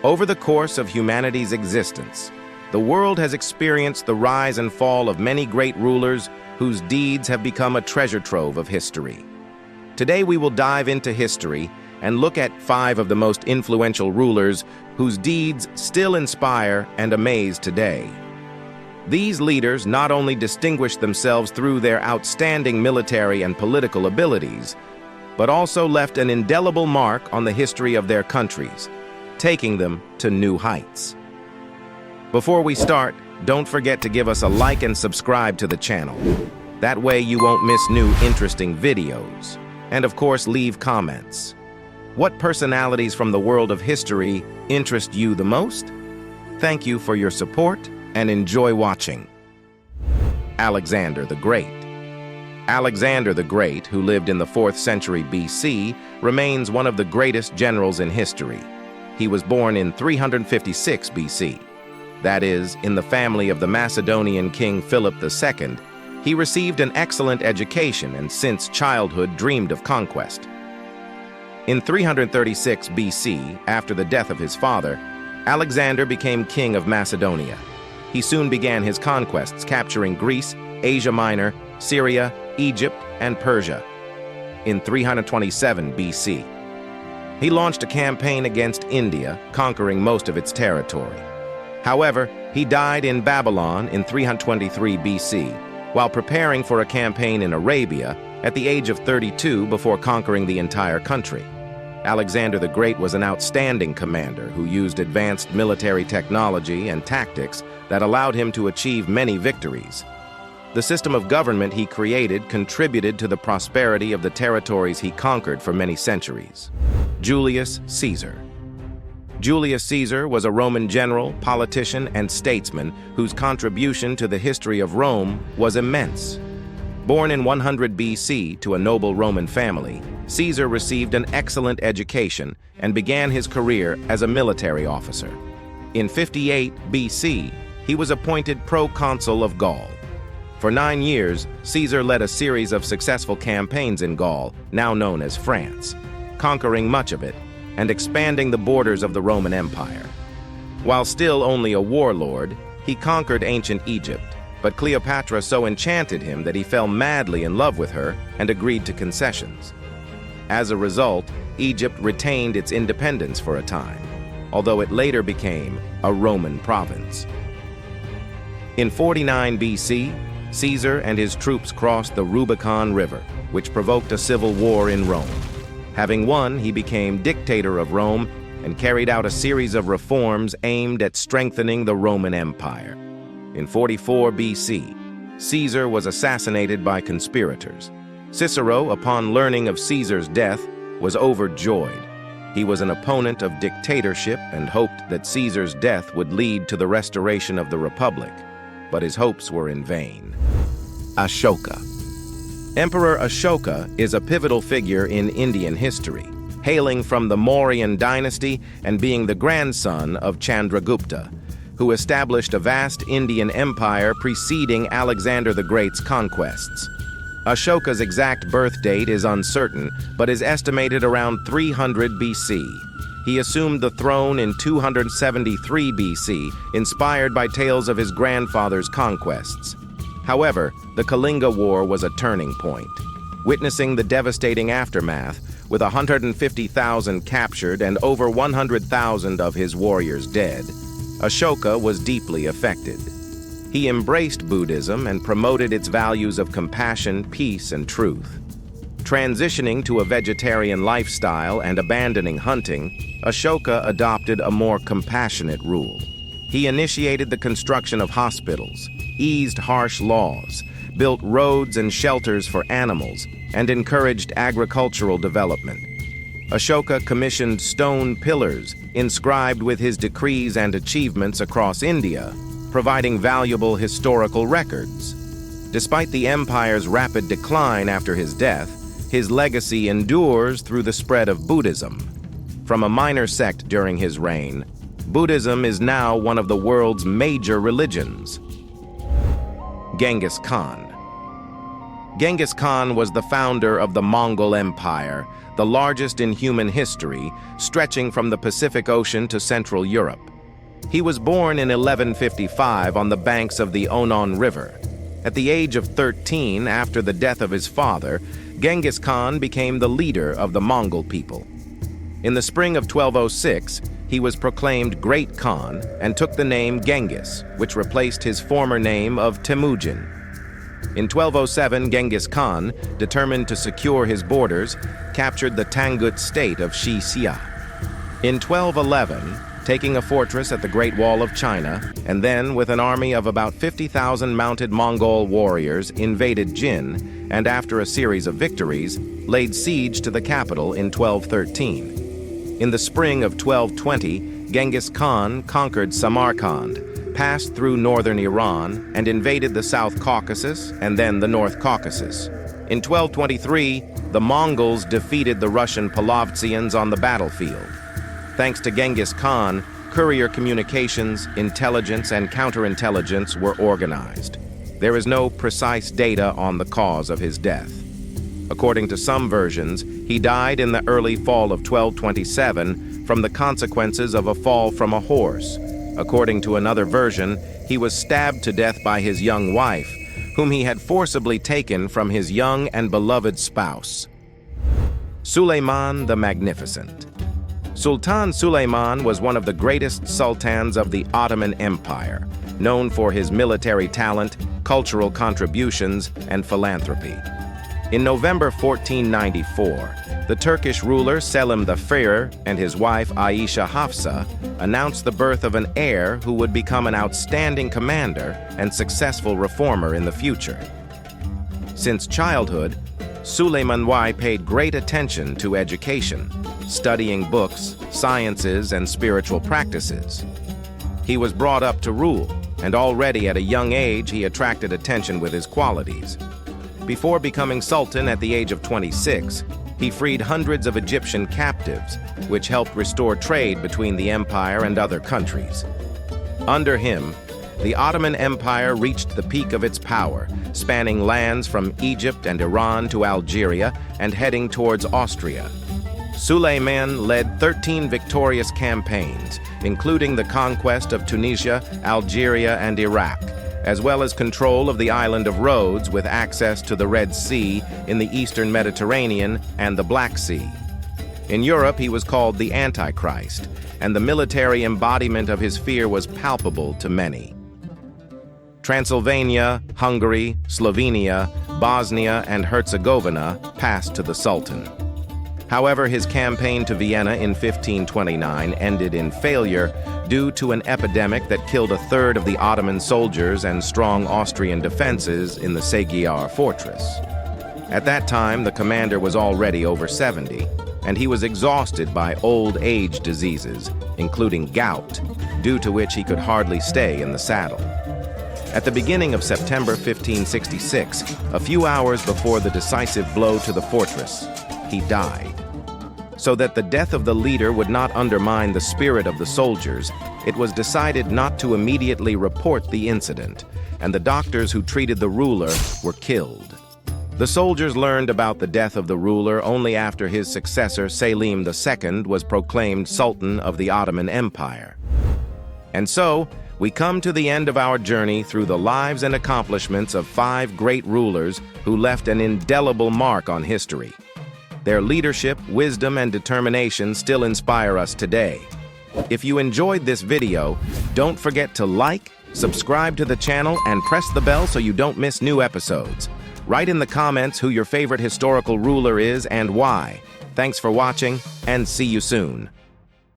Over the course of humanity's existence, the world has experienced the rise and fall of many great rulers whose deeds have become a treasure trove of history. Today we will dive into history and look at 5 of the most influential rulers whose deeds still inspire and amaze today. These leaders not only distinguished themselves through their outstanding military and political abilities, but also left an indelible mark on the history of their countries, taking them to new heights. Before we start, don't forget to give us a like and subscribe to the channel. That way you won't miss new interesting videos. And of course, leave comments. What personalities from the world of history interest you the most? Thank you for your support and enjoy watching. Alexander the Great. Alexander the Great, who lived in the 4th century BC, remains one of the greatest generals in history. He was born in 356 BC. That is, in the family of the Macedonian king Philip II, he received an excellent education and since childhood dreamed of conquest. In 336 BC, after the death of his father, Alexander became king of Macedonia. He soon began his conquests, capturing Greece, Asia Minor, Syria, Egypt, and Persia. In 327 BC, he launched a campaign against India, conquering most of its territory. However, he died in Babylon in 323 BC, while preparing for a campaign in Arabia at the age of 32 before conquering the entire country. Alexander the Great was an outstanding commander who used advanced military technology and tactics that allowed him to achieve many victories. The system of government he created contributed to the prosperity of the territories he conquered for many centuries. Julius Caesar. Julius Caesar was a Roman general, politician, and statesman whose contribution to the history of Rome was immense. Born in 100 BC to a noble Roman family, Caesar received an excellent education and began his career as a military officer. In 58 BC, he was appointed proconsul of Gaul. For 9 years, Caesar led a series of successful campaigns in Gaul, now known as France, conquering much of it and expanding the borders of the Roman Empire. While still only a warlord, he conquered ancient Egypt, but Cleopatra so enchanted him that he fell madly in love with her and agreed to concessions. As a result, Egypt retained its independence for a time, although it later became a Roman province. In 49 BC, Caesar and his troops crossed the Rubicon River, which provoked a civil war in Rome. Having won, he became dictator of Rome and carried out a series of reforms aimed at strengthening the Roman Empire. In 44 BC, Caesar was assassinated by conspirators. Cicero, upon learning of Caesar's death, was overjoyed. He was an opponent of dictatorship and hoped that Caesar's death would lead to the restoration of the Republic, but his hopes were in vain. Ashoka. Emperor Ashoka is a pivotal figure in Indian history, hailing from the Mauryan dynasty and being the grandson of Chandragupta, who established a vast Indian empire preceding Alexander the Great's conquests. Ashoka's exact birth date is uncertain, but is estimated around 300 BC. He assumed the throne in 273 BC, inspired by tales of his grandfather's conquests. However, the Kalinga War was a turning point. Witnessing the devastating aftermath, with 150,000 captured and over 100,000 of his warriors dead, Ashoka was deeply affected. He embraced Buddhism and promoted its values of compassion, peace, and truth. Transitioning to a vegetarian lifestyle and abandoning hunting, Ashoka adopted a more compassionate rule. He initiated the construction of hospitals, eased harsh laws, built roads and shelters for animals, and encouraged agricultural development. Ashoka commissioned stone pillars inscribed with his decrees and achievements across India, providing valuable historical records. Despite the empire's rapid decline after his death, his legacy endures through the spread of Buddhism. From a minor sect during his reign, Buddhism is now one of the world's major religions. Genghis Khan. Genghis Khan was the founder of the Mongol Empire, the largest in human history, stretching from the Pacific Ocean to Central Europe. He was born in 1155 on the banks of the Onon River. At the age of 13, after the death of his father, Genghis Khan became the leader of the Mongol people. In the spring of 1206, he was proclaimed Great Khan and took the name Genghis, which replaced his former name of Temujin. In 1207, Genghis Khan, determined to secure his borders, captured the Tangut state of Xia. In 1211, taking a fortress at the Great Wall of China, and then, with an army of about 50,000 mounted Mongol warriors, invaded Jin, and after a series of victories, laid siege to the capital in 1213. In the spring of 1220, Genghis Khan conquered Samarkand, passed through northern Iran, and invaded the South Caucasus and then the North Caucasus. In 1223, the Mongols defeated the Russian Palovtsians on the battlefield. Thanks to Genghis Khan, courier communications, intelligence, and counterintelligence were organized. There is no precise data on the cause of his death. According to some versions, he died in the early fall of 1227 from the consequences of a fall from a horse. According to another version, he was stabbed to death by his young wife, whom he had forcibly taken from his young and beloved spouse. Suleiman the Magnificent. Sultan Suleiman was one of the greatest sultans of the Ottoman Empire, known for his military talent, cultural contributions, and philanthropy. In November 1494, the Turkish ruler Selim the Fair and his wife Aisha Hafsa announced the birth of an heir who would become an outstanding commander and successful reformer in the future. Since childhood, Suleiman I paid great attention to education, studying books, sciences, and spiritual practices. He was brought up to rule, and already at a young age he attracted attention with his qualities. Before becoming sultan at the age of 26, he freed hundreds of Egyptian captives, which helped restore trade between the empire and other countries. Under him, the Ottoman Empire reached the peak of its power, spanning lands from Egypt and Iran to Algeria and heading towards Austria. Suleiman led 13 victorious campaigns, including the conquest of Tunisia, Algeria, and Iraq, as well as control of the island of Rhodes with access to the Red Sea in the eastern Mediterranean and the Black Sea. In Europe, he was called the Antichrist, and the military embodiment of his fear was palpable to many. Transylvania, Hungary, Slovenia, Bosnia, and Herzegovina passed to the Sultan. However, his campaign to Vienna in 1529 ended in failure due to an epidemic that killed a third of the Ottoman soldiers and strong Austrian defenses in the Seguiar fortress. At that time, the commander was already over 70, and he was exhausted by old age diseases, including gout, due to which he could hardly stay in the saddle. At the beginning of September 1566, a few hours before the decisive blow to the fortress, he died. So that the death of the leader would not undermine the spirit of the soldiers, it was decided not to immediately report the incident, and the doctors who treated the ruler were killed. The soldiers learned about the death of the ruler only after his successor, Selim II, was proclaimed Sultan of the Ottoman Empire. And so, we come to the end of our journey through the lives and accomplishments of 5 great rulers who left an indelible mark on history. Their leadership, wisdom, and determination still inspire us today. If you enjoyed this video, don't forget to like, subscribe to the channel, and press the bell so you don't miss new episodes. Write in the comments who your favorite historical ruler is and why. Thanks for watching, and see you soon.